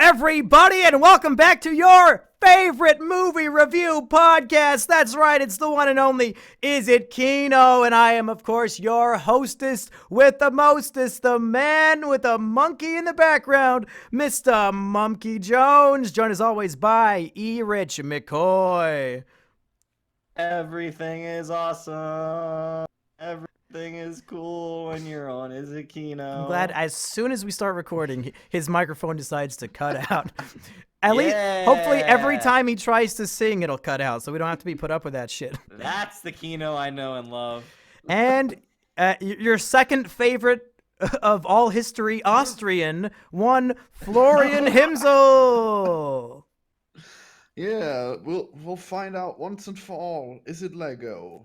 everybody, and welcome back to your favorite movie review podcast. That's right, it's the one and only Is It Kino, and I am, of course, your hostess with the mostest, the man with a monkey in the background, Mr. Mumkey Jones, joined as always by E. Rich McCoy. Everything is awesome. Everything is cool when you're on Is It Kino. I'm glad as soon as we start recording, his microphone decides to cut out. At least, hopefully, every time he tries to sing, it'll cut out, so we don't have to be put up with that shit. That's the Kino I know and love. And your second favorite of all history, Austrian, one Florian Himsel. Yeah, we'll find out once and for all. Is it Lego?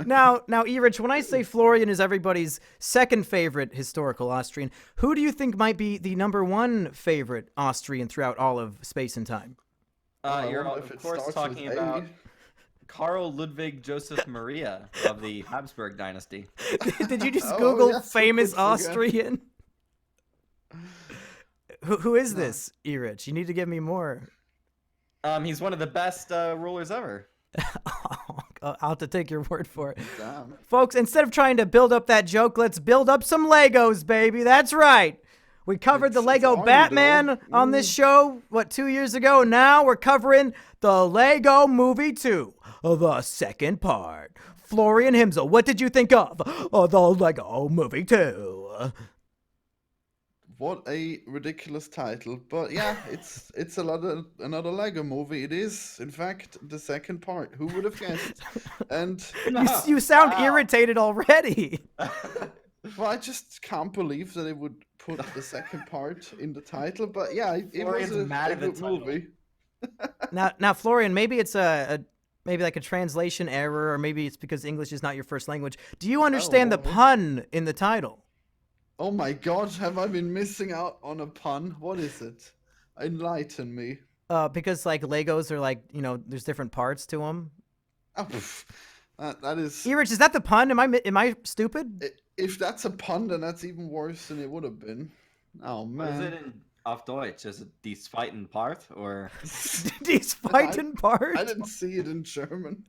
Now, Erich, when I say Florian is everybody's second favorite historical Austrian, who do you think might be the number one favorite Austrian throughout all of space and time? You're of course talking about Karl Ludwig Joseph Maria of the Habsburg dynasty. Did you just Google yes, famous Austrian? Who is this, Erich? You need to give me more. He's one of the best rulers ever. I'll have to take your word for it. Damn. Folks, instead of trying to build up that joke, let's build up some Legos, baby. That's right. We covered the Lego Batman on this show, 2 years ago? Now we're covering the Lego Movie 2, the second part. Florian Himsel, what did you think of the Lego Movie 2? What a ridiculous title. But yeah, it's another Lego movie. It is, in fact, the second part. Who would have guessed? And You sound irritated already. well, I just can't believe that they would put the second part in the title. But yeah, it was a good movie. Now, Florian, maybe it's maybe like a translation error, or maybe it's because English is not your first language. Do you understand the pun in the title? Oh my god, have I been missing out on a pun? What is it? Enlighten me. Because like Legos are like, there's different parts to them. Oh, that is. Erich, is that the pun? Am I stupid? If that's a pun, then that's even worse than it would have been. Oh man. What is it in auf Deutsch? Is it die zweiten Part or Die zweiten Part? I didn't see it in German.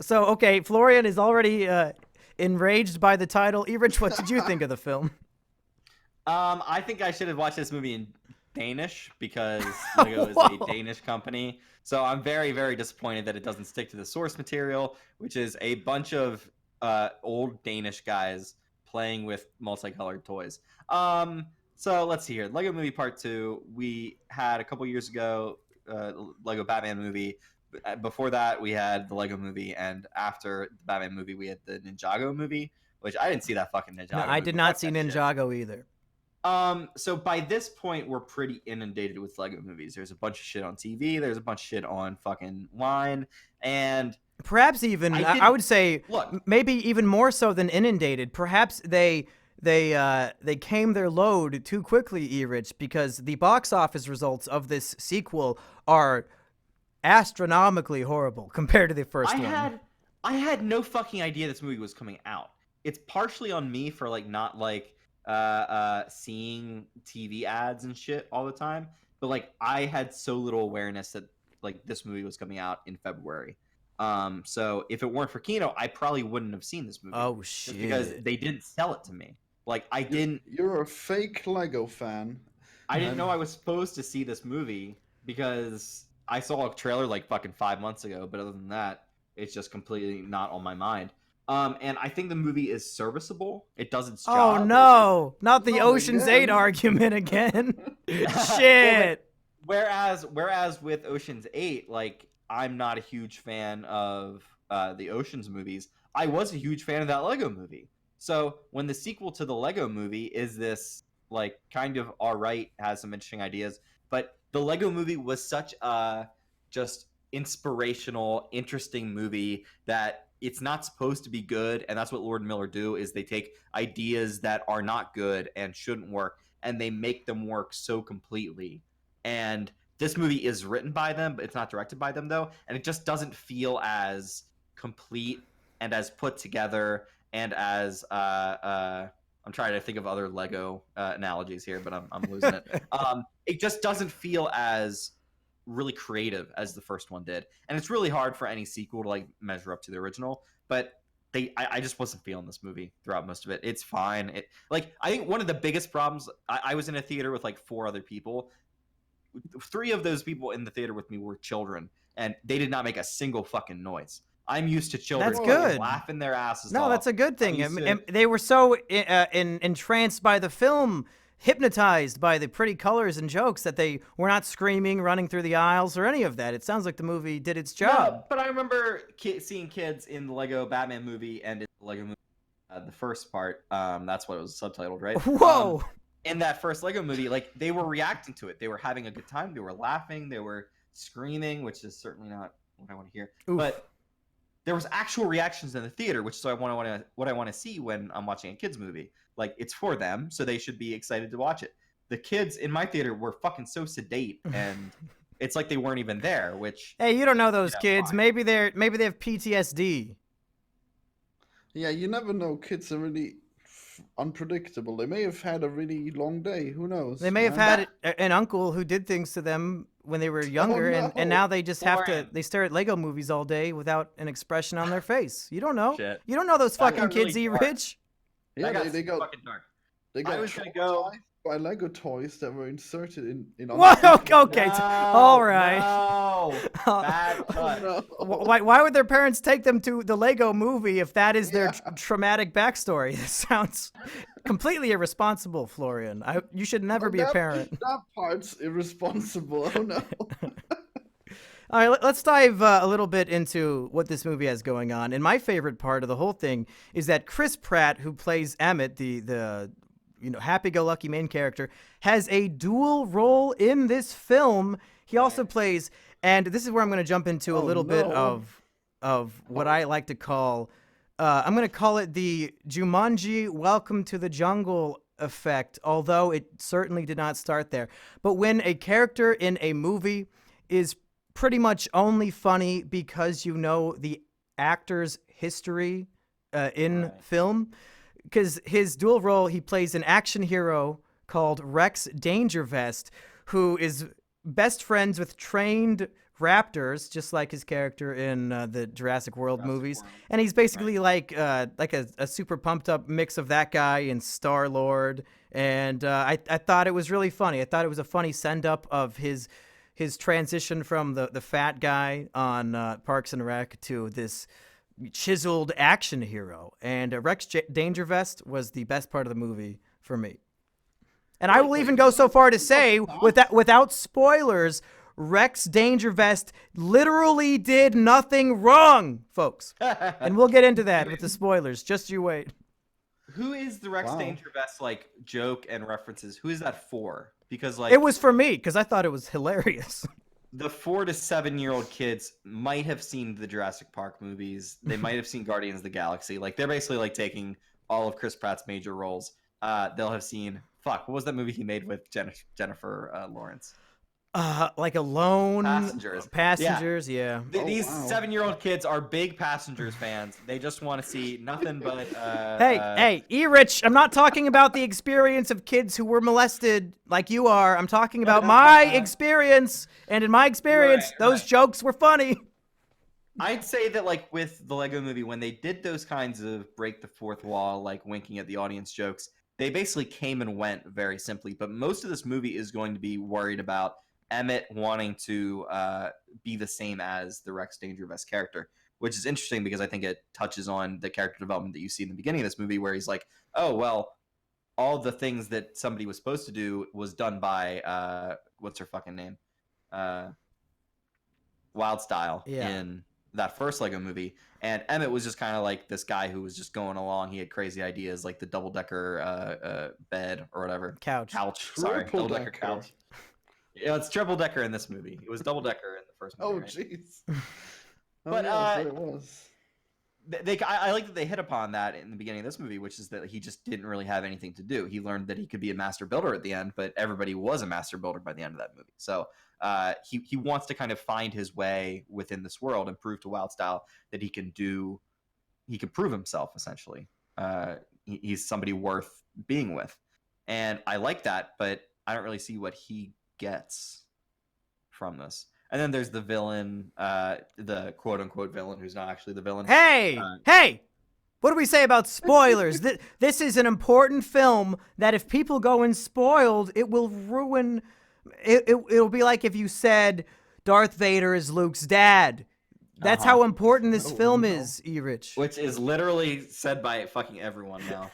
So okay, Florian is already enraged by the title. Erich, what did you think of the film? I think I should have watched this movie in Danish because Lego is a Danish company. So I'm very, very disappointed that it doesn't stick to the source material, which is a bunch of old Danish guys playing with multicolored toys. So let's see here. Lego Movie Part 2, we had a couple years ago, Lego Batman movie. Before that, we had the Lego movie, and after the Batman movie, we had the Ninjago movie, which I didn't see that fucking Ninjago No, I did not see Ninjago either. So by this point, we're pretty inundated with Lego movies. There's a bunch of shit on TV. There's a bunch of shit on fucking Line, and perhaps even I would say, maybe even more so than inundated. Perhaps they came their load too quickly, Erich, because the box office results of this sequel are astronomically horrible compared to the first one. I had no fucking idea this movie was coming out. It's partially on me for not seeing TV ads and shit all the time, but I had so little awareness that this movie was coming out in February. So if it weren't for Kino, I probably wouldn't have seen this movie. Oh shit! Just because they didn't sell it to me. I didn't. You're a fake Lego fan. I didn't know I was supposed to see this movie because I saw a trailer fucking 5 months ago, but other than that, it's just completely not on my mind. And I think the movie is serviceable. It does its job. Oh no, not the Ocean's 8 argument again. Shit. Whereas with Ocean's 8, I'm not a huge fan of the Ocean's movies. I was a huge fan of that Lego movie. So when the sequel to the Lego movie is this kind of alright, has some interesting ideas, but the Lego movie was such a just inspirational, interesting movie that it's not supposed to be good, and that's what Lord and Miller do, is they take ideas that are not good and shouldn't work, and they make them work so completely. And this movie is written by them, but it's not directed by them, though, and it just doesn't feel as complete and as put together and as I'm trying to think of other Lego analogies here, but I'm losing it. It just doesn't feel as really creative as the first one did, and it's really hard for any sequel to like measure up to the original. But I just wasn't feeling this movie throughout most of it. It's fine. I think one of the biggest problems. I was in a theater with like 4 other people. 3 of those people in the theater with me were children, and they did not make a single fucking noise. I'm used to children That's good. laughing their asses No, off. that's a good thing. I'm used And to- they were so entranced by the film, hypnotized by the pretty colors and jokes that they were not screaming, running through the aisles, or any of that. It sounds like the movie did its job. No, but I remember seeing kids in the Lego Batman movie and in the Lego movie, the first part. That's what it was subtitled, right? Whoa! In that first Lego movie, like they were reacting to it. They were having a good time. They were laughing. They were screaming, which is certainly not what I want to hear. Oof. But there was actual reactions in the theater, which is what I want to see when I'm watching a kids movie. Like it's for them, so they should be excited to watch it. The kids in my theater were fucking so sedate, and it's like they weren't even there. Which Hey, you don't know those kids. fine. Maybe they have PTSD. Yeah, you never know. Kids are really unpredictable. They may have had a really long day. Who knows? They may have man? had an uncle who did things to them when they were younger, and no. now they just have to. Lauren. They stare at Lego movies all day without an expression on their face. You don't know. Shit. You don't know those That fucking got kids really eat dark. rich. Yeah, that got they got fucking dark. they got I was gonna go- traumatized by Lego toys that were inserted in. What? unthinkable- Okay. No, all right. No, bad Oh, cut. no. Why would their parents take them to the Lego movie if that is their Yeah. traumatic backstory? This sounds completely irresponsible, Florian. You should never Well, be a parent. That part's irresponsible. Oh no. All right, let's dive a little bit into what this movie has going on. And my favorite part of the whole thing is that Chris Pratt, who plays Emmett, the happy-go-lucky main character, has a dual role in this film. He also plays, and this is where I'm going to jump into a Oh, little bit no. of what I like to call, I'm going to call it the Jumanji Welcome to the Jungle effect, although it certainly did not start there. But when a character in a movie is pretty much only funny because you know the actor's history in Right. film, because his dual role, he plays an action hero called Rex Dangervest, who is best friends with trained raptors, just like his character in the Jurassic World movies. And he's basically like a super pumped up mix of that guy and Star-Lord. And I thought it was really funny. I thought it was a funny send up of his transition from the fat guy on Parks and Rec to this chiseled action hero. And Rex Dangervest was the best part of the movie for me. And I will even go so far to say, without spoilers, Rex Dangervest literally did nothing wrong, folks. And we'll get into that with the spoilers. Just you wait. Who is the Rex Wow. Dangervest like joke and references? Who is that for? Because like It was for me, because I thought it was hilarious. the 4 to 7-year-old kids might have seen the Jurassic Park movies. They might have seen Guardians of the Galaxy. Like they're basically like taking all of Chris Pratt's major roles. They'll have seen what was that movie he made with Jennifer Lawrence? Like Alone. Passengers. Passengers, yeah. These wow. 7-year-old kids are big Passengers fans. They just want to see nothing but. Hey, E-Rich, I'm not talking about the experience of kids who were molested like you are. I'm talking about my experience. And in my experience, Right, those right. jokes were funny. I'd say that like with the Lego movie, when they did those kinds of break the fourth wall, like winking at the audience jokes, they basically came and went very simply. But most of this movie is going to be worried about Emmett wanting to be the same as the Rex Dangervest character, which is interesting because I think it touches on the character development that you see in the beginning of this movie, where he's like, oh, well, all the things that somebody was supposed to do was done by, what's her fucking name? Wild Style Yeah. in that first Lego movie. And Emmett was just kind of like this guy who was just going along. He had crazy ideas like the double-decker bed or whatever. Couch. Sorry, Triple double-decker decker. couch. Yeah, it's triple-decker in this movie. It was double-decker in the first movie. Oh right? jeez. Oh, But, yeah, so it was. I like that they hit upon that in the beginning of this movie, which is that he just didn't really have anything to do. He learned that he could be a master builder at the end, but everybody was a master builder by the end of that movie. So he wants to kind of find his way within this world and prove to Wild Style that he can prove himself essentially. he's somebody worth being with, and I like that, but I don't really see what he gets from this. And then there's the villain, the quote unquote villain, who's not actually the villain. Hey, hey, what do we say about spoilers? This is an important film that if people go in spoiled, it will ruin. It'll be like if you said Darth Vader is Luke's dad. That's how important this film is, E-Rich. Which is literally said by fucking everyone now.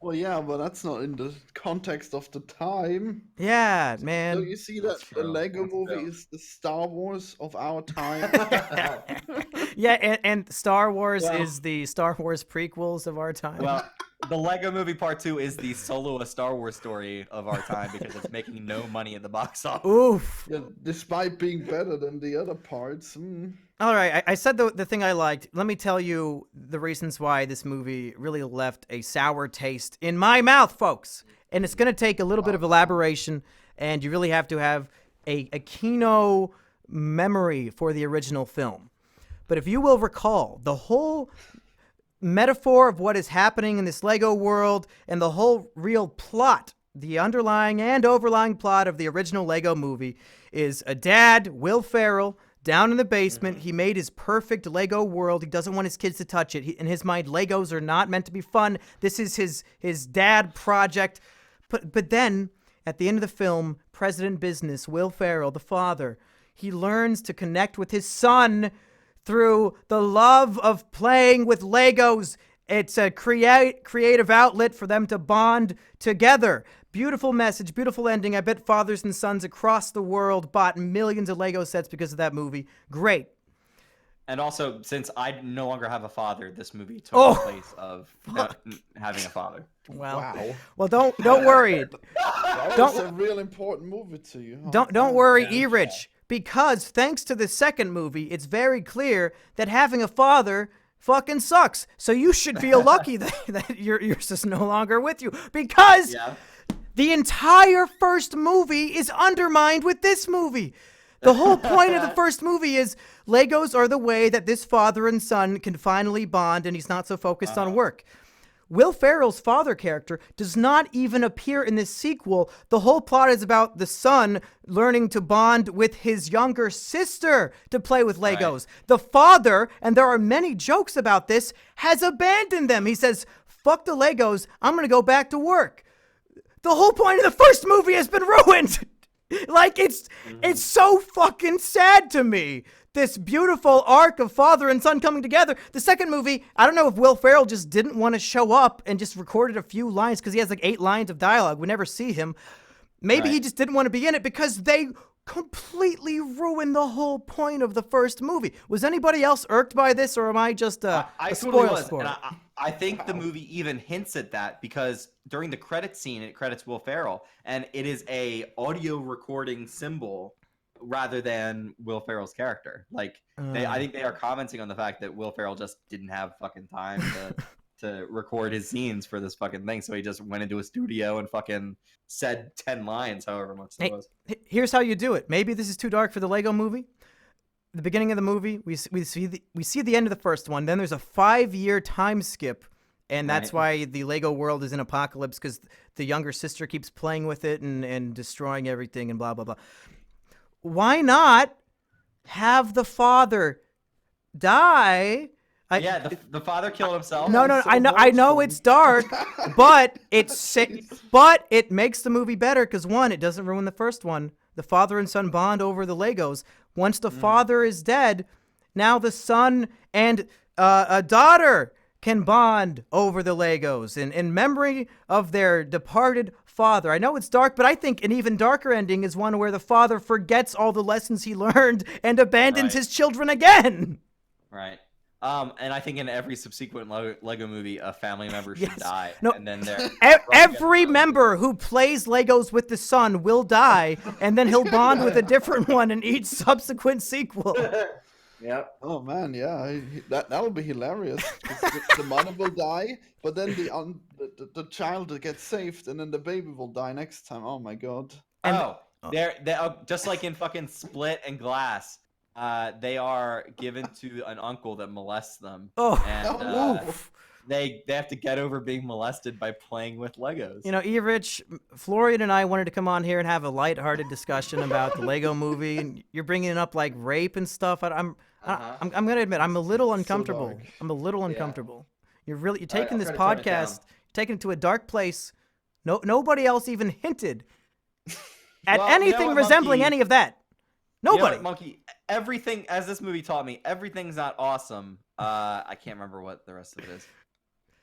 Well, yeah, but that's not in the context of the time. Yeah, man. So you see that the Lego movie is the Star Wars of our time. Yeah, and Star Wars is the Star Wars prequels of our time. Well, the Lego Movie Part 2 is the solo a Star Wars story of our time because it's making no money at the box office. Oof. Yeah, despite being better than the other parts. All right, I said the thing I liked. Let me tell you the reasons why this movie really left a sour taste in my mouth, folks. And it's going to take a little bit of elaboration, and you really have to have a kino memory for the original film. But if you will recall, the whole metaphor of what is happening in this Lego world and the whole real plot, the underlying and overlying plot of the original Lego movie is a dad, Will Ferrell, down in the basement. He made his perfect Lego world. He doesn't want his kids to touch it. In his mind, Legos are not meant to be fun. This is his dad project. But then, at the end of the film, President Business, Will Ferrell, the father, he learns to connect with his son through the love of playing with Legos. It's a creative outlet for them to bond together. Beautiful message, beautiful ending. I bet fathers and sons across the world bought millions of Lego sets because of that movie. Great. And also, since I no longer have a father, this movie took the place of having a father. Wow. Well, don't worry. That was a real important movie to you. Huh? Don't worry, E-Rich. Because thanks to the second movie, it's very clear that having a father fucking sucks. So you should feel lucky that yours is no longer with you. Because the entire first movie is undermined with this movie. The whole point of the first movie is Legos are the way that this father and son can finally bond, and he's not so focused on work. Will Ferrell's father character does not even appear in this sequel. The whole plot is about the son learning to bond with his younger sister to play with Legos. Right. The father, and there are many jokes about this, has abandoned them. He says, fuck the Legos, I'm going to go back to work. The whole point of the first movie has been ruined. Like, it's so fucking sad to me. This beautiful arc of father and son coming together. The second movie, I don't know if Will Ferrell just didn't want to show up and just recorded a few lines because he has like 8 lines of dialogue. We never see him. Maybe he just didn't want to be in it because they completely ruined the whole point of the first movie. Was anybody else irked by this, or am I just a spoil sport? And I think the movie even hints at that because during the credit scene, it credits Will Ferrell, and it is a audio recording symbol rather than Will Ferrell's character. Like, I think they are commenting on the fact that Will Ferrell just didn't have fucking time to record his scenes for this fucking thing, so he just went into a studio and fucking said 10 lines, however much it was. Here's how you do it. Maybe this is too dark for the Lego movie. The beginning of the movie, we see the end of the first one. Then there's a 5-year time skip, and that's why the Lego world is in apocalypse, because the younger sister keeps playing with it and destroying everything and blah, blah, blah. Why not have the father die? The father killed himself. No, I know it's dark, but it makes the movie better because, one, it doesn't ruin the first one. The father and son bond over the Legos. Once the father is dead, now the son and a daughter can bond over the Legos in memory of their departed father. I know it's dark, but I think an even darker ending is one where the father forgets all the lessons he learned and abandons his children again. Right. And I think in every subsequent Lego movie, a family member should die. No, and then every member who plays Legos with the son will die, and then he'll bond with a different one in each subsequent sequel. Yep. Oh man, yeah, that'll be hilarious. The mother will die, but then the child gets saved, and then the baby will die next time. Oh my god. They're just like in fucking Split and Glass. They are given to an uncle that molests them. they have to get over being molested by playing with Legos. You know, E-Rich, Florian and I wanted to come on here and have a lighthearted discussion about the Lego movie, and you're bringing up like rape and stuff. I'm gonna admit I'm a little uncomfortable. dark. I'm a little uncomfortable. You're right, taking I'll this try to tone it down. podcast, taking it to a dark place. Nobody else even hinted at Well, you know anything what, resembling Monkey? any of that. You know Nobody. what, Monkey, everything, as this movie taught me, everything's not awesome. I can't remember what the rest of it is.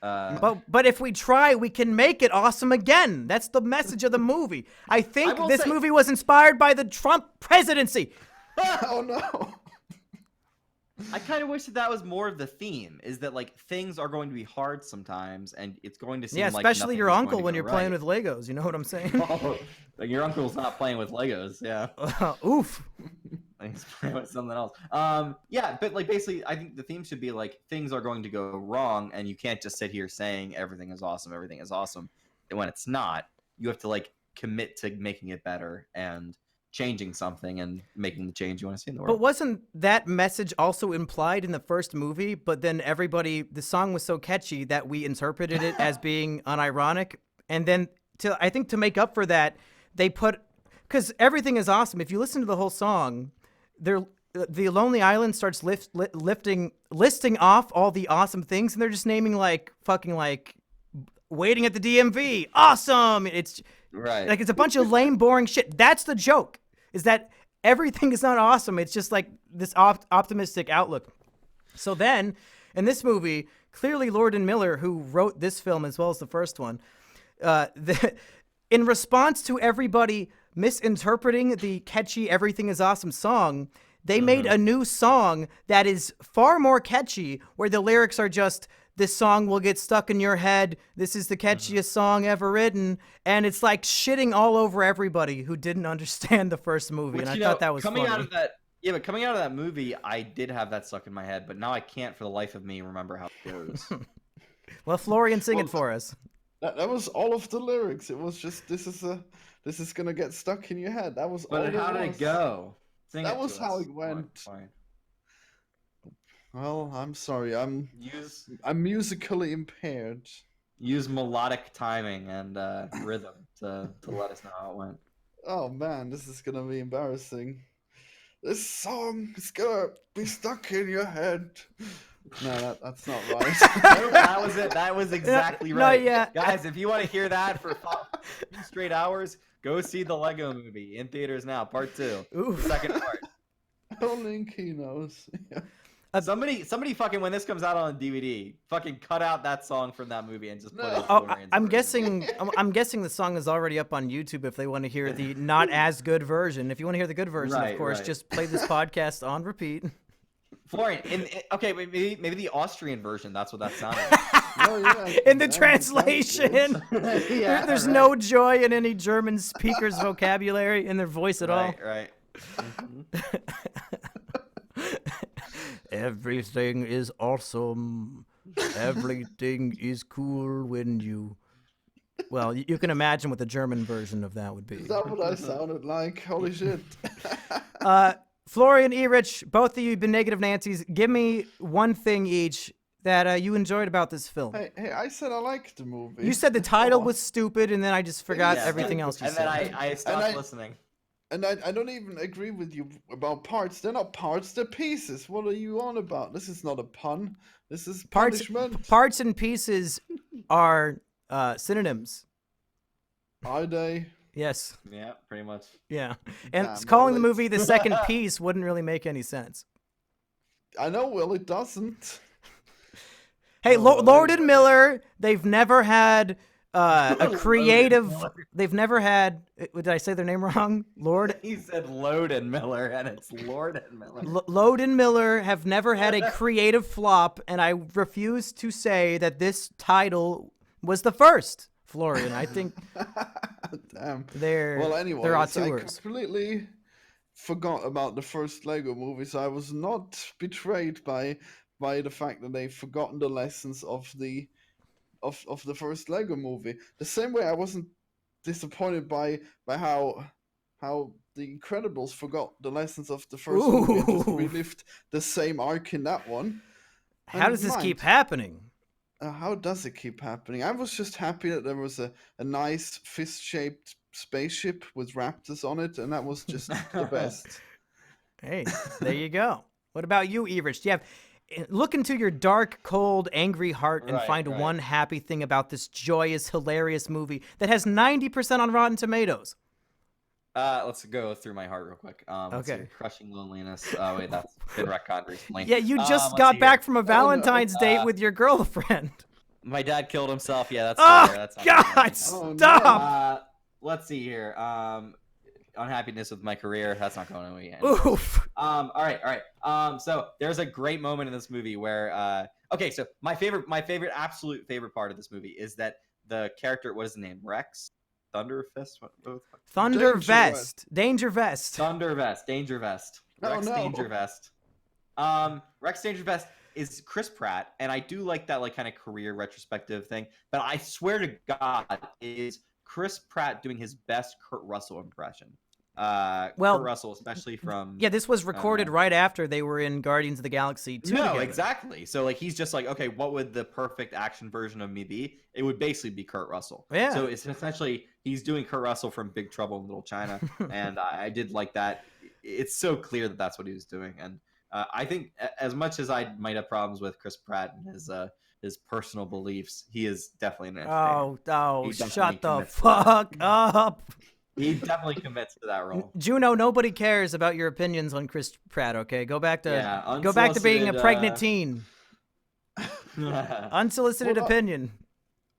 But if we try, we can make it awesome again. That's the message of the movie. I think will this say- movie was inspired by the Trump presidency. Oh no. I kind of wish that was more of the theme, is that like things are going to be hard sometimes, and it's going to seem Yeah, like especially your nothing is uncle going when to you're go playing right. with Legos. You know what I'm saying? Oh, like your uncle's not playing with Legos, yeah. Oof. He's playing with something else. Yeah, but like basically, I think the theme should be like things are going to go wrong, and you can't just sit here saying everything is awesome, and when it's not. You have to like commit to making it better and changing something and making the change you want to see in the world. But wasn't that message also implied in the first movie? But then the song was so catchy that we interpreted it as being unironic. And then I think to make up for that, they put, because everything is awesome. If you listen to the whole song, the Lonely Island starts listing off all the awesome things, and they're just naming like fucking like waiting at the DMV. Awesome. It's right. like it's a bunch of lame, boring shit. That's the joke, is that everything is not awesome. It's just like this optimistic outlook. So then, in this movie, clearly Lord and Miller, who wrote this film as well as the first one, in response to everybody misinterpreting the catchy "Everything Is Awesome" song, they made a new song that is far more catchy, where the lyrics are just, "This song will get stuck in your head. This is the catchiest song ever written." And it's like shitting all over everybody who didn't understand the first movie. Which, and I you thought know, that was coming funny. out of that. Yeah, but coming out of that movie, I did have that stuck in my head, but now I can't for the life of me remember how it goes. Well, Florian, sing it for us. That was all of the lyrics. It was just this is gonna get stuck in your head. That was all. But how did it go? Sing That it was to how us. it went. Fine. Well, I'm sorry. I'm Use musically impaired. melodic timing and rhythm to let us know how it went. Oh man, this is gonna be embarrassing. This song is gonna be stuck in your head. No, that's not right. No, that was it. That was exactly No, right. yeah. Guys, if you want to hear that for 2 straight hours, go see the Lego Movie in theaters now, part 2. Ooh. The second part. Only in kinos. Somebody fucking, when this comes out on DVD, fucking cut out that song from that movie and just put it. Oh, I'm guessing the song is already up on YouTube if they want to hear the not as good version. If you want to hear the good version, of Right, course, right. just play this podcast on repeat. Florian, okay, maybe the Austrian version. That's what that sounded like. Oh, yeah. In the That translation, Yeah, there's right. no joy in any German speaker's vocabulary in their voice at all. Right. Everything is awesome. Everything is cool when you. Well, you can imagine what the German version of that would be. Is that what I sounded like? Holy shit. Florian, E-Rich, both of you have been negative Nancy's. Give me one thing each that you enjoyed about this film. Hey, I said I liked the movie. You said the title was stupid, and then I just forgot Yeah, everything else you and said. then I stopped listening. And I don't even agree with you about parts. They're not parts, they're pieces. What are you on about? This is not a pun. This is punishment. Parts and pieces are synonyms. Are they? Yes. Yeah, pretty much. Yeah. And Damn, calling the well, movie the second piece wouldn't really make any sense. I know, well, it doesn't. Hey, Oh, well, Lord and anyway. Miller, they've never had a creative. They've never had. Did I say their name wrong? Lord. He said Loden Miller, and it's Lord and Miller. Lode and Miller have never had a creative flop, and I refuse to say that this title was the first. Florian, I think Damn. they're Well, anyway, they're I auteurs. completely forgot about the first Lego movie, so I was not betrayed by the fact that they've forgotten the lessons of the first Lego movie. The same way I wasn't disappointed by how the Incredibles forgot the lessons of the first movie and just Ooh. relived the same arc in that one. How does this Mind. keep happening? how does it keep happening? I was just happy that there was a nice fist-shaped spaceship with raptors on it, and that was just the best. Hey, there you go. What about you, Everich? Do you have look into your dark, cold, angry heart and Right, find right. one happy thing about this joyous, hilarious movie that has 90% on Rotten Tomatoes? Let's go through my heart real quick. Let's see Okay. here. Crushing loneliness. Oh wait, that's been retconned recently. Yeah, you just Let's see got back here. from a no. Valentine's date with your girlfriend. My dad killed himself. Yeah, that's Oh, fair. That's not God, good. Oh, stop. no. Let's see here. Unhappiness with my career. That's not going away yet. Oof. All right. So there's a great moment in this movie where, okay, so my absolute favorite part of this movie is that the character, what is his name? Rex? Thunderfist? What? Thunder Danger Vest. Danger Vest. Danger Vest. Oh, Rex no. Danger Vest. Rex Danger Vest is Chris Pratt, and I do like that like kind of career retrospective thing. But I swear to God, is Chris Pratt doing his best Kurt Russell impression? Well, Kurt Russell, especially from Yeah, this was recorded right after they were in Guardians of the Galaxy 2 No, together. exactly. So like he's just like, okay, what would the perfect action version of me be? It would basically be Kurt Russell. Yeah. So it's essentially he's doing Kurt Russell from Big Trouble in Little China, and I did like that. It's so clear that that's what he was doing, and I think as much as I might have problems with Chris Pratt and his personal beliefs, he is definitely an entertainer. Oh, He definitely shut the commits to that. fuck up. He definitely commits to that role. Juno, nobody cares about your opinions on Chris Pratt, okay? Go back to being a pregnant teen. Unsolicited Well, opinion.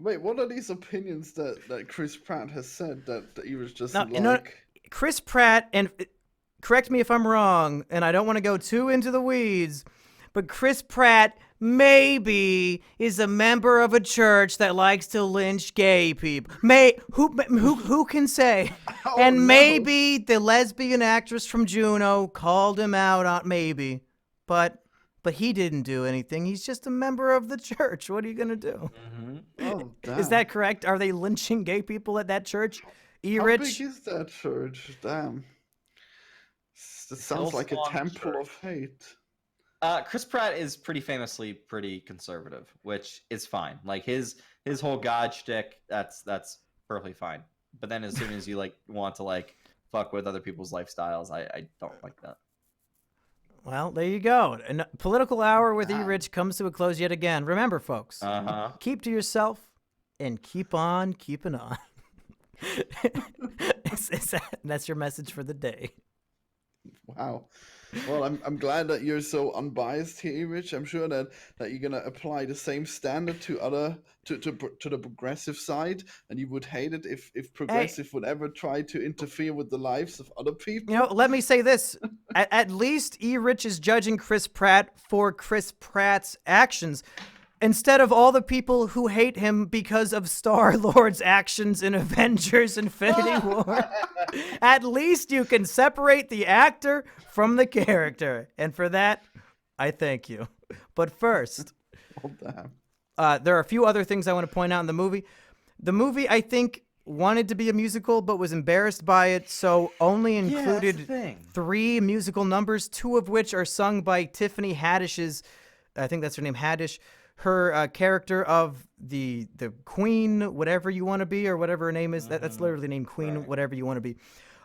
Wait, what are these opinions that Chris Pratt has said that he was just No, like? Chris Pratt, and correct me if I'm wrong, and I don't want to go too into the weeds, but Chris Pratt maybe is a member of a church that likes to lynch gay people. Who can say? Oh, And no. maybe the lesbian actress from Juno called him out on maybe, but he didn't do anything. He's just a member of the church. What are you gonna do? Oh, damn. Is that correct? Are they lynching gay people at that church? How Rich? big is that church? Damn. That sounds like a Hillsong temple Church. of hate. Chris Pratt is pretty famously pretty conservative, which is fine. Like his whole God shtick, that's perfectly fine. But then as soon as you like want to like fuck with other people's lifestyles, I don't like that. Well, there you go. And Political Hour with E-Rich comes to a close yet again. Remember, folks, keep to yourself and keep on keeping on. That's your message for the day. Wow. Well, I'm glad that you're so unbiased here, Rich. I'm sure that you're gonna apply the same standard to the progressive side, and you would hate it if progressive would ever try to interfere with the lives of other people. You know, let me say this. At least E-Rich is judging Chris Pratt for Chris Pratt's actions, instead of all the people who hate him because of Star-Lord's actions in Avengers Infinity War. At least you can separate the actor from the character. And for that, I thank you. But first, Oh, damn. there are a few other things I want to point out in the movie. The movie, I think, wanted to be a musical, but was embarrassed by it, so only included 3 musical numbers, 2 of which are sung by Tiffany Haddish's, I think that's her name, Haddish, her character of the Queen, whatever you want to be, or whatever her name is. That's literally named Queen, whatever you want to be.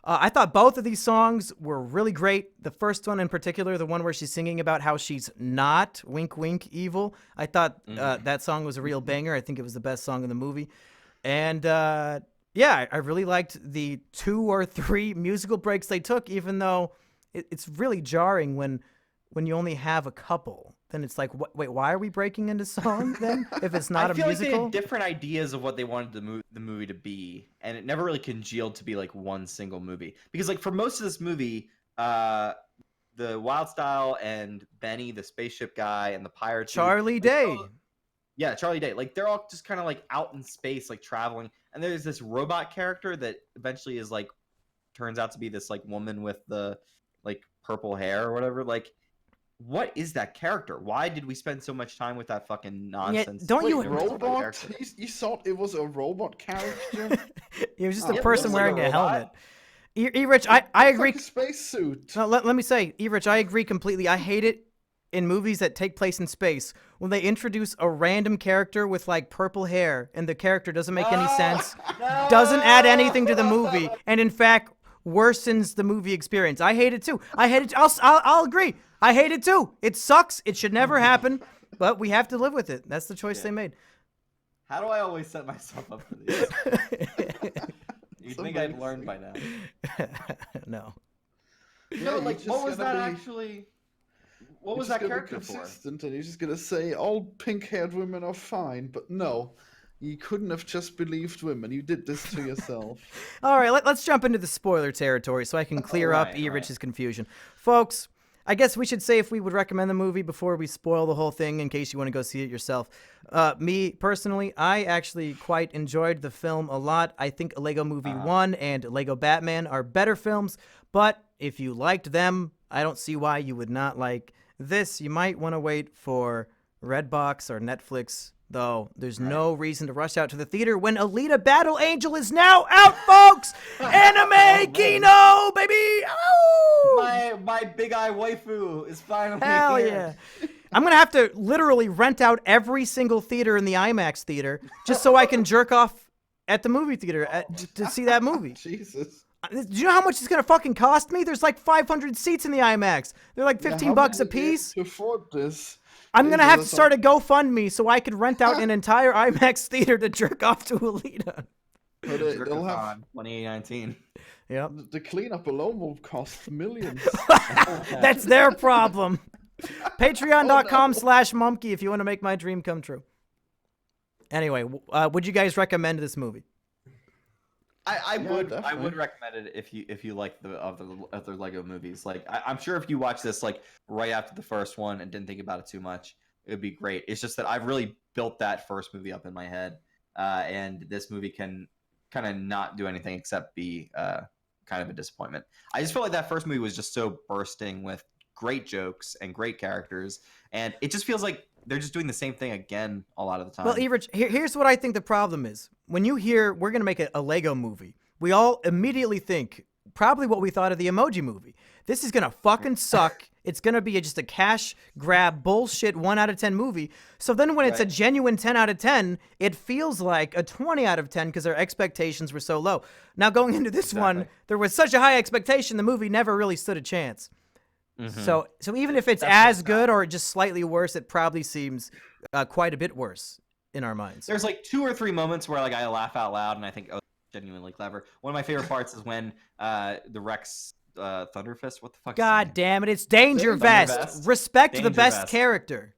I thought both of these songs were really great. The first one in particular, the one where she's singing about how she's not, wink, wink, evil. I thought that song was a real banger. I think it was the best song in the movie. And yeah, I really liked the 2 or 3 musical breaks they took, even though it's really jarring when you only have a couple. Then it's like, wait, why are we breaking into song then if it's not a musical? I feel like they had different ideas of what they wanted the movie to be, and it never really congealed to be like one single movie. Because like for most of this movie, the Wild Style and Benny, the spaceship guy, and the pirate Charlie Day. Yeah, Charlie Day. Like they're all just kind of like out in space, like traveling. And there's this robot character that eventually is like turns out to be this like woman with the like purple hair or whatever. Like, what is that character? Why did we spend so much time with that fucking nonsense? Yeah, don't Wait, you robot? You thought it was a robot character? It was just a it person looks like wearing a a helmet. robot. E-Rich, I agree. It's like a spacesuit. No, let me say, E-Rich, I agree completely. I hate it in movies that take place in space when they introduce a random character with like purple hair and the character doesn't make any sense, doesn't add anything to the movie, and in fact worsens the movie experience. I hate it too. I'll agree. I hate it too. It sucks. It should never happen, but we have to live with it. That's the choice they made. How do I always set myself up for this? You'd think I'd learned by now. No. No, like, what was that actually? What was that character for? And you're just gonna say all pink-haired women are fine, but no, you couldn't have just believed women. You did this to yourself. All right, let's jump into the spoiler territory so I can clear up E-Rich's confusion. Folks, I guess we should say if we would recommend the movie before we spoil the whole thing in case you want to go see it yourself. Me, personally, I actually quite enjoyed the film a lot. I think Lego Movie 1 and Lego Batman are better films, but if you liked them, I don't see why you would not like this. You might want to wait for Redbox or Netflix, though there's no reason to rush out to the theater when Alita Battle Angel is now out, folks! Anime Kino, baby! Oh! My big eye waifu is finally Hell here. yeah. I'm going to have to literally rent out every single theater in the IMAX theater just so I can jerk off at the movie theater to see that movie. Jesus. Do you know how much it's going to fucking cost me? There's like 500 seats in the IMAX. They're like $15 a piece. To afford this. I'm going to have to start a GoFundMe so I could rent out an entire IMAX theater to jerk off to Alita. But they'll have 2019. Yep. The cleanup alone will cost millions. That's their problem. Patreon.com/Mumkey if you want to make my dream come true. Anyway, would you guys recommend this movie? I would definitely. recommend it if you like the other Lego movies. Like I'm sure if you watch this like right after the first one and didn't think about it too much, it would be great. It's just that I've really built that first movie up in my head, and this movie can kind of not do anything except be kind of a disappointment. I just felt like that first movie was just so bursting with great jokes and great characters, and it just feels like they're just doing the same thing again a lot of the time. Well, E-Rich, here's what I think the problem is. When you hear we're going to make a Lego movie, we all immediately think probably what we thought of the Emoji Movie. This is going to fucking suck. It's going to be just a cash grab bullshit 1 out of 10 movie. So then when it's a genuine 10 out of 10, it feels like a 20 out of 10 because our expectations were so low. Now going into this one, there was such a high expectation, the movie never really stood a chance. Mm-hmm. So even if it's as good or just slightly worse, it probably seems quite a bit worse in our minds. There's like 2 or 3 moments where like I laugh out loud and I think, oh, genuinely clever. One of my favorite parts is when the Rex Thunderfist, what the fuck? God damn it, it's Danger Vest. Respect the best character.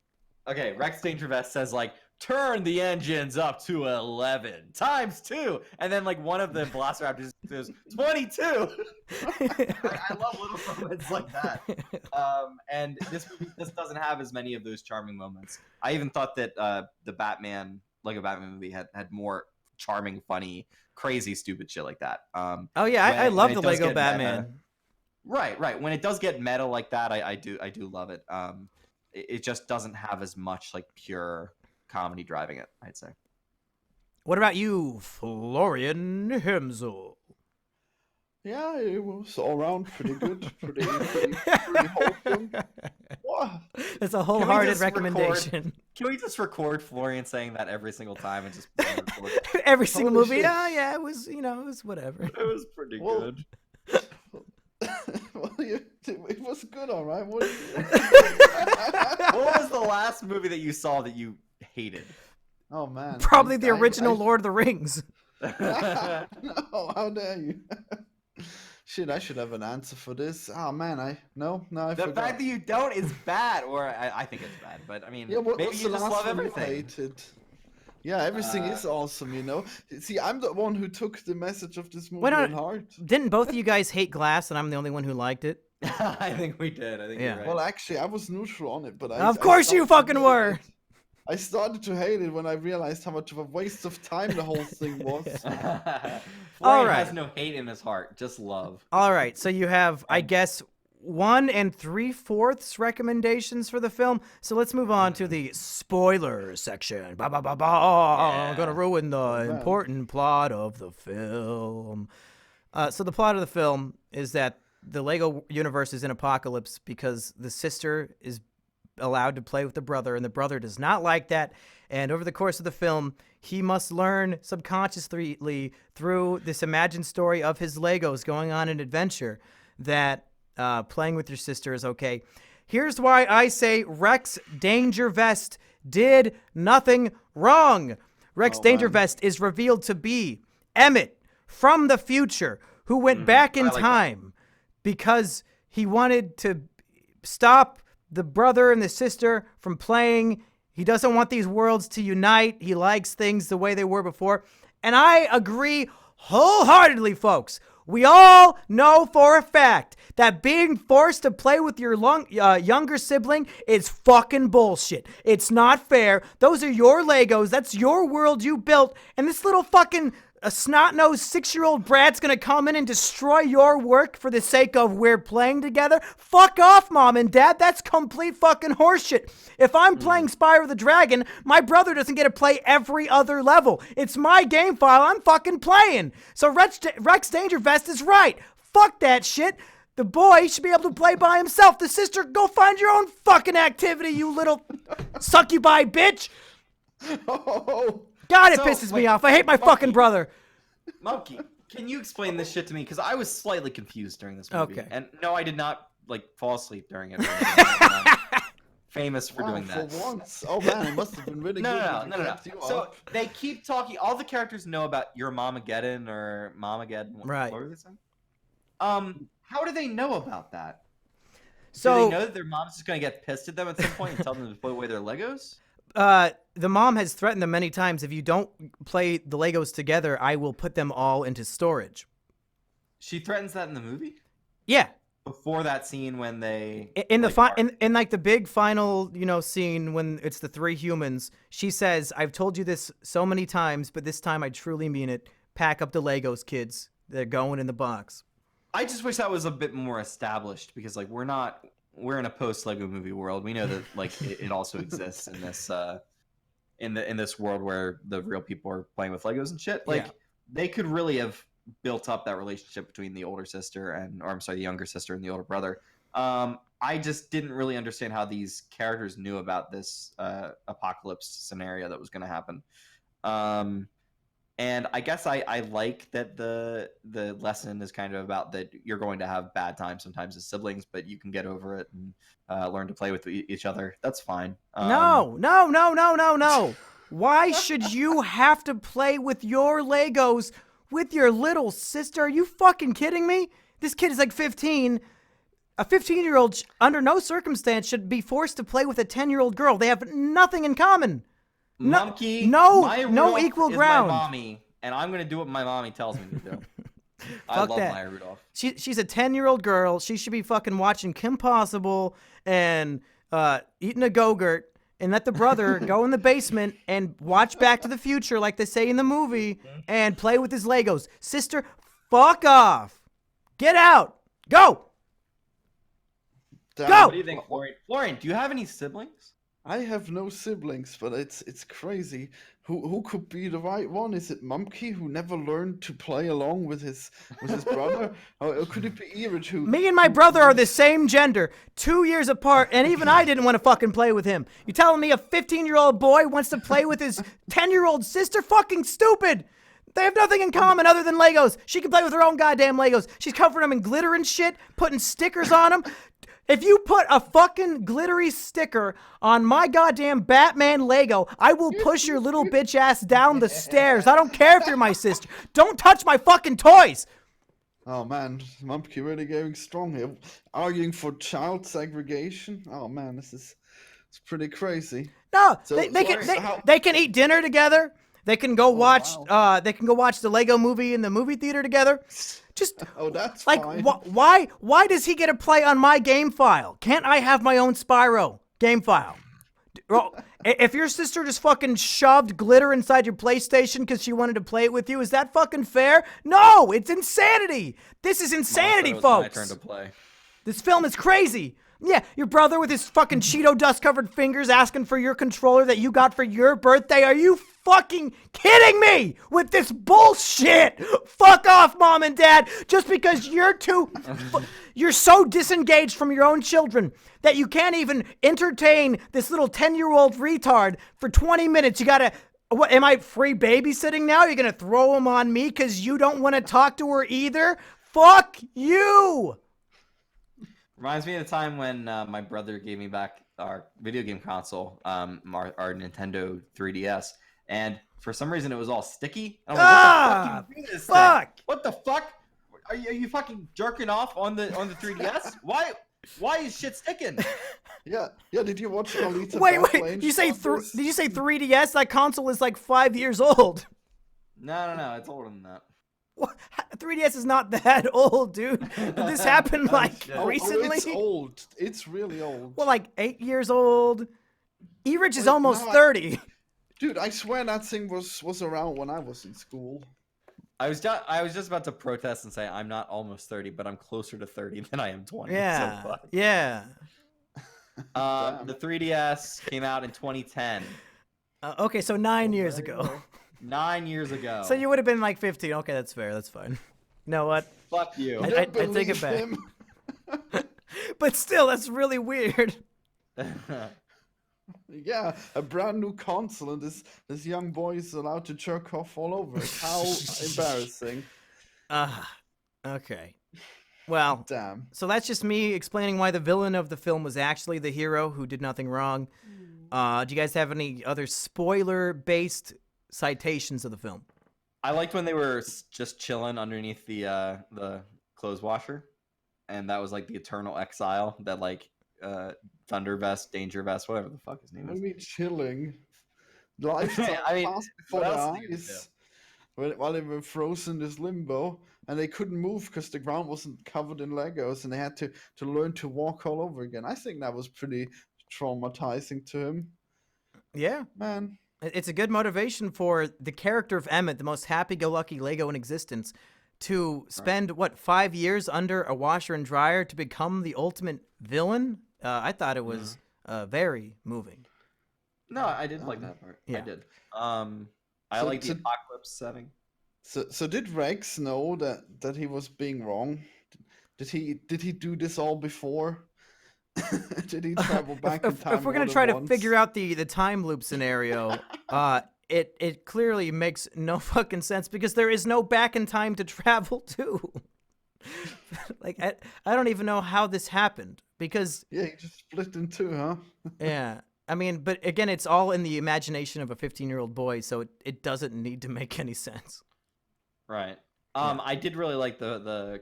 Okay, Rex Danger Vest says like, turn the engines up to 11 times 2, and then like one of the Velociraptors says 22. I love little moments like that. And this movie just doesn't have as many of those charming moments. I even thought that the Lego Batman movie had more charming, funny, crazy, stupid shit like that. I love the Lego Batman. Right. When it does get meta like that, I do love it. It just doesn't have as much like pure comedy driving it, I'd say. What about you, Florian Hemsel? Yeah, it was all around pretty good, pretty wholesome. What? That's a wholehearted recommendation. Can we just record Florian saying that every single time and just record? Every single movie? Yeah, it was, it was whatever. It was pretty good. Well, it was good, all right. What was the last movie that you saw that you hated? Oh man, probably the original Lord of the Rings. No, how dare you? Shit, I should have an answer for this. Oh man, I forgot. The fact that you don't is bad, or I think it's bad. But I mean, maybe you just love everything. Yeah, everything is awesome, you know. See, I'm the one who took the message of this movie in heart. Didn't both of you guys hate Glass, and I'm the only one who liked it? I think we did. I think you're right. Well, actually, I was neutral on it, but of course you fucking were. I started to hate it when I realized how much of a waste of time the whole thing was. Florian has no hate in his heart, just love. All right, so you have, I guess, 1 3/4 recommendations for the film. So let's move on to the spoiler section. I'm gonna ruin the important plot of the film. So the plot of the film is that the Lego universe is in apocalypse because the sister is allowed to play with the brother, and the brother does not like that. And over the course of the film, he must learn subconsciously through this imagined story of his Legos going on an adventure that playing with your sister is okay. Here's why I say Rex Dangervest did nothing wrong. Rex Dangervest is revealed to be Emmett from the future who went back in time because he wanted to stop the brother and the sister from playing. He doesn't want these worlds to unite. He likes things the way they were before. And I agree wholeheartedly, folks. We all know for a fact that being forced to play with your younger sibling is fucking bullshit. It's not fair. Those are your Legos. That's your world you built. And this little fucking snot-nosed 6-year-old brat's gonna come in and destroy your work for the sake of we're playing together? Fuck off, Mom and Dad. That's complete fucking horseshit. If I'm playing Spyro the Dragon, my brother doesn't get to play every other level. It's my game file. I'm fucking playing. So Rex Dangervest is right. Fuck that shit. The boy should be able to play by himself. The sister, go find your own fucking activity, you little succubi bitch. Oh. God, it pisses me off. I hate my fucking brother. Monkey, can you explain this shit to me? Because I was slightly confused during this movie. Okay. And no, I did not fall asleep during it. I'm famous for doing that. For once. Oh man, it must have been really good. No. So they keep talking. All the characters know about your Momageddon or Momageddon. Right. What were they saying? How do they know about that? So do they know that their mom's just gonna get pissed at them at some point and tell them to put away their Legos? The mom has threatened them many times. If you don't play the Legos together, I will put them all into storage. She threatens that in the movie? Yeah. Before that scene when they in like the big final, scene when it's the 3 humans, she says, "I've told you this so many times, but this time I truly mean it. Pack up the Legos, kids. They're going in the box." I just wish that was a bit more established because we're in a post-Lego movie world. We know that it also exists in this in this world where the real people are playing with Legos and shit. They could really have built up that relationship between the younger sister and the older brother. I just didn't really understand how these characters knew about this apocalypse scenario that was going to happen. And I guess I like that the lesson is kind of about that you're going to have bad times sometimes as siblings, but you can get over it and learn to play with each other. That's fine. No. Why should you have to play with your Legos with your little sister? Are you fucking kidding me? This kid is 15. A 15-year-old under no circumstance should be forced to play with a 10-year-old girl. They have nothing in common. No equal ground. My mommy, and I'm gonna do what my mommy tells me to do. I love that. Maya Rudolph. She's a 10-year-old girl. She should be fucking watching Kim Possible and eating a Go-Gurt and let the brother go in the basement and watch Back to the Future like they say in the movie and play with his Legos. Sister, fuck off. Get out. Go. Damn. Go. What do you think, Florian? Florian, do you have any siblings? I have no siblings, but it's crazy. Who could be the right one? Is it Mumkey, who never learned to play along with his brother? Or could it be Irid, who... Me and my brother are the same gender, 2 years apart, and even I didn't want to fucking play with him. You telling me a 15-year-old boy wants to play with his 10-year-old sister? Fucking stupid! They have nothing in common other than Legos. She can play with her own goddamn Legos. She's covering them in glitter and shit, putting stickers on them. If you put a fucking glittery sticker on my goddamn Batman Lego, I will push your little bitch ass down the stairs. I don't care if you're my sister. Don't touch my fucking toys. Oh man, Mumkey really going strong here. Arguing for child segregation. Oh man, it's pretty crazy. No, they can eat dinner together. They can go watch the Lego movie in the movie theater together. Just that's like fine. Why does he get to play on my game file? Can't I have my own Spyro game file? If your sister just fucking shoved glitter inside your PlayStation because she wanted to play it with you, is that fucking fair? No, it's insanity. This is insanity, folks. My turn to play. This film is crazy. Yeah, your brother with his fucking Cheeto dust covered fingers asking for your controller that you got for your birthday. Are you fucking kidding me with this bullshit? Fuck off, mom and dad. Just because you're so disengaged from your own children that you can't even entertain this little 10-year-old retard for 20 minutes. You gotta, what, am I free babysitting now? You're gonna throw him on me because you don't want to talk to her either? Fuck you! Reminds me of the time when my brother gave me back our video game console, our Nintendo 3DS, and for some reason it was all sticky. And I'm like, what the fuck you do this fuck! thing? What the fuck? Are you fucking jerking off on the 3DS? Why is shit sticking? Yeah. Did you watch Alita? Wait. Did you say 3DS? That console is like 5 years old. No. It's older than that. What? 3DS is not that old, dude. Did this happen like recently? It's old. It's really old. Well, like 8 years old. E-Rich is almost 30. Dude, I swear that thing was around when I was in school. I was just about to protest and say I'm not almost 30, but I'm closer to 30 than I am 20. Yeah. So Yeah. the 3DS came out in 2010. Okay, so 9 years ago. 9 years ago. So you would have been like 15. Okay, that's fair. That's fine. You know what? Fuck you. I take it back. But still, that's really weird. Yeah, a brand new console, and this young boy is allowed to jerk off all over it. How embarrassing. Okay. Well, Damn. So that's just me explaining why the villain of the film was actually the hero who did nothing wrong. Do you guys have any other spoiler-based citations of the film? I liked when they were just chilling underneath the clothes washer, and that was like the eternal exile that like Thunder Vest, Danger Vest, whatever the fuck his name What is. do you mean chilling? Lifetime I mean, passed before what their else are you gonna eyes while they were frozen in this limbo, and they couldn't move because the ground wasn't covered in Legos, and they had to learn to walk all over again. I think that was pretty traumatizing to him. Yeah. Man. It's a good motivation for the character of Emmett, the most happy-go-lucky Lego in existence, to spend, 5 years under a washer and dryer to become the ultimate villain? I thought it was very moving. No, I did like that part. Yeah. I did. I like the apocalypse setting. So did Rex know that he was being wrong? Did he do this all before? Did he travel back in time? If we're gonna try to figure out the time loop scenario, it clearly makes no fucking sense because there is no back in time to travel to. Like I don't even know how this happened because he just split in two, huh? Yeah. I mean, but again, it's all in the imagination of a 15-year-old boy, so it doesn't need to make any sense. Right. I did really like the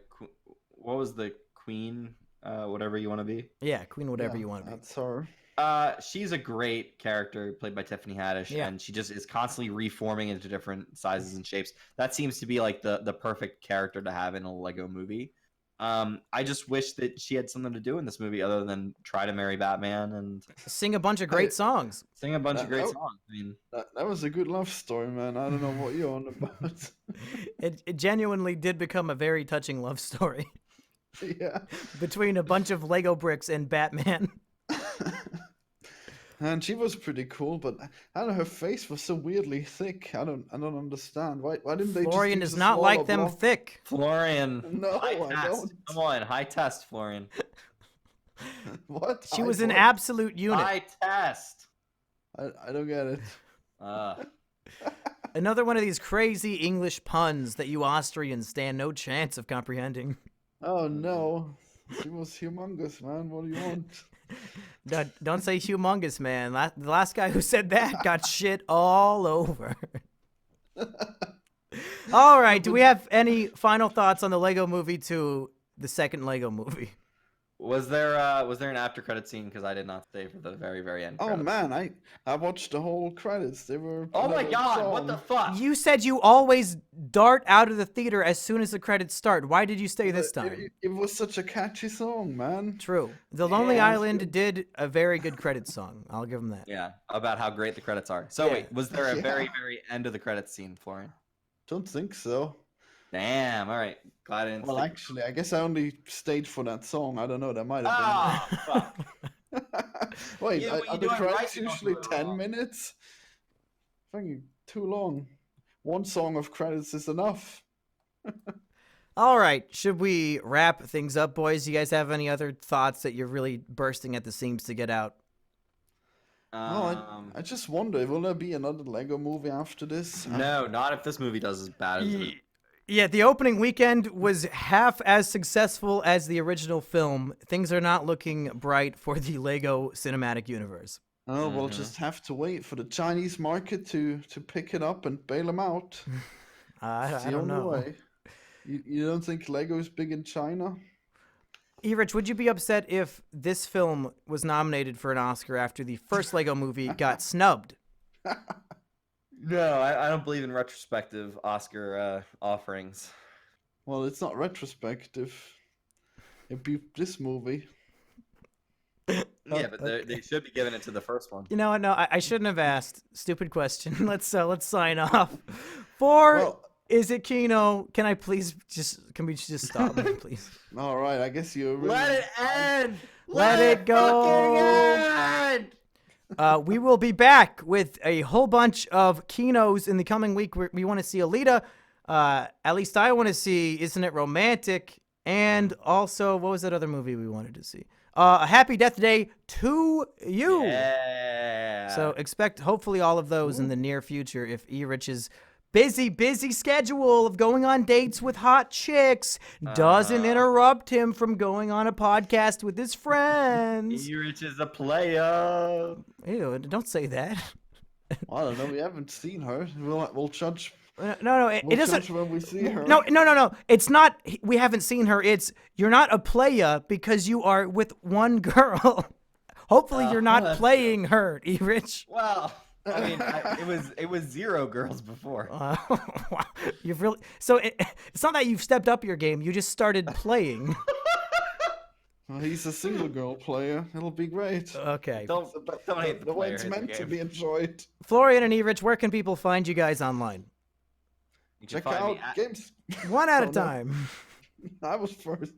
what was the queen, whatever you want to be. Yeah, queen, whatever you want to be. That's her. She's a great character played by Tiffany Haddish, and she just is constantly reforming into different sizes and shapes. That seems to be like the perfect character to have in a Lego movie. I just wish that she had something to do in this movie other than try to marry Batman and sing a bunch of great songs. Sing a bunch of great songs. I mean, that was a good love story, man. I don't know what you're on about. It genuinely did become a very touching love story. Yeah. Between a bunch of Lego bricks and Batman. And she was pretty cool, but I don't know, her face was so weirdly thick. I don't understand. Why didn't they Florian just does not like them block? thick. Florian. No, high I test. don't. Come on, high test, Florian. What? She was an absolute unit. High test. I don't get it. Another one of these crazy English puns that you Austrians stand no chance of comprehending. Oh no. She was humongous, man. What do you want? Don't say humongous, man. The last guy who said that got shit all over. All right. Do we have any final thoughts on the Lego Movie 2, the second Lego Movie? Was there an after credit scene? Because I did not stay for the very, very end. Oh credits. man, I watched the whole credits. They were. Oh my god! song. What the fuck? You said you always dart out of the theater as soon as the credits start. Why did you stay this time? It was such a catchy song, man. True. The Lonely Island did a very good credits song. I'll give them that. Yeah, about how great the credits are. So wait, was there a Yeah. very, very end of the credits scene, Florian? Don't think so. Damn. All right. Glad I didn't Well, stick. actually, I guess I only stayed for that song. I don't know. There might have Ah, fuck. been more. Wait, Either way are you the do it right, credits you don't do usually it 10 wrong. minutes? Fucking too long. One song of credits is enough. All right, should we wrap things up, boys? You guys have any other thoughts that you're really bursting at the seams to get out? No, Um, I just wonder, will there be another Lego movie after this? no, not if this movie does as bad as it. Yeah, the opening weekend was half as successful as the original film. Things are not looking bright for the Lego cinematic universe. Oh, we'll just have to wait for the Chinese market to pick it up and bail them out. It's I the don't only know. way. You don't think Lego is big in China? Rich, would you be upset if this film was nominated for an Oscar after the first Lego movie got snubbed? No, I don't believe in retrospective Oscar offerings. Well, it's not retrospective. It'd be this movie. Yeah, but they should be giving it to the first one. You know what? No, I shouldn't have asked. Stupid question. Let's sign off. For Well, Is It Kino? Can we just stop, please? all right. I guess you really. Let it end. Let it go. fucking end! We will be back with a whole bunch of kinos in the coming week. We want to see Alita. At least I want to see Isn't It Romantic? And also, what was that other movie we wanted to see? A Happy Death Day to You. Yeah. So expect hopefully all of those in the near future if E-Rich's busy schedule of going on dates with hot chicks doesn't interrupt him from going on a podcast with his friends. E-Rich is a player. Ew, don't say that. I don't know. We haven't seen her. We'll judge. No, it We'll doesn't. judge when we see her. No. It's not. We haven't seen her. It's you're not a playa because you are with one girl. Hopefully, you're not that's playing her, E-Rich. Well, I mean, it was 0 girls before. Wow. You've really it's not that you've stepped up your game. You just started playing. Well, he's a single girl player. It'll be great. Okay. Don't hate the The way player. it's hate the meant to game. be enjoyed. Florian and E-Rich, where can people find you guys online? You can Check find out me at- games. One at a Oh, no. time. I was first.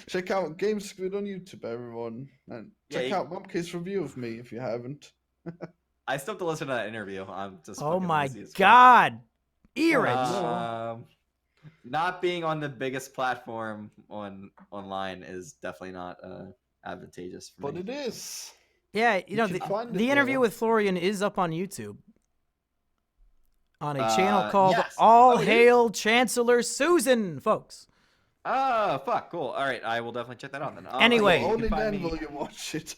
Check out Game Squid on YouTube, everyone, and Yeah, check you- out Mumkey's review of me if you haven't. I still have to listen to that interview. I'm just. Oh fucking my lazy as fuck. God, E-Rich. Not being on the biggest platform online is definitely not advantageous for But me. it is. Yeah, you know can find it the interview there. with Florian is up on YouTube. On a channel called yes. All Oh, it is? Hail Chancellor Susan, folks. Oh, fuck, cool. All right, I will definitely check that out then. Anyway. you can Only find then me- will you watch it.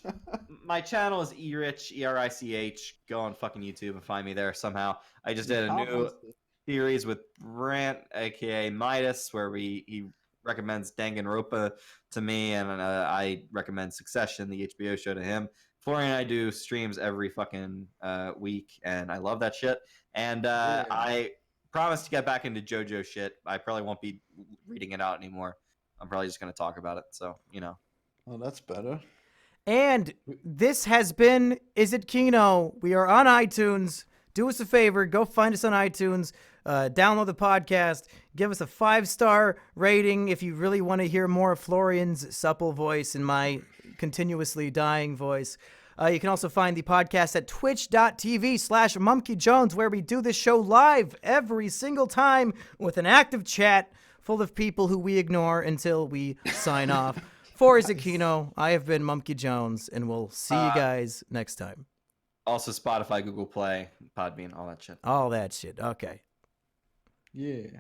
My channel is erich, E-R-I-C-H. Go on fucking YouTube and find me there somehow. I just did a new series with Brant, aka Midas, where he recommends Danganronpa to me, and I recommend Succession, the HBO show, to him. Florian and I do streams every fucking week, and I love that shit. And Yeah. I promise to get back into JoJo shit. I probably won't be reading it out anymore. I'm probably just gonna talk about it. So Oh, that's better. And this has been Is It Kino? We are on iTunes. Do us a favor, go find us on iTunes, download the podcast, give us a 5-star rating if you really want to hear more of Florian's supple voice and my continuously dying voice. You can also find the podcast at twitch.tv/MumkeyJones, where we do this show live every single time with an active chat full of people who we ignore until we sign off. For Is It Kino, I have been Mumkey Jones, and we'll see you guys next time. Also, Spotify, Google Play, Podbean, all that shit. All that shit. Okay. Yeah.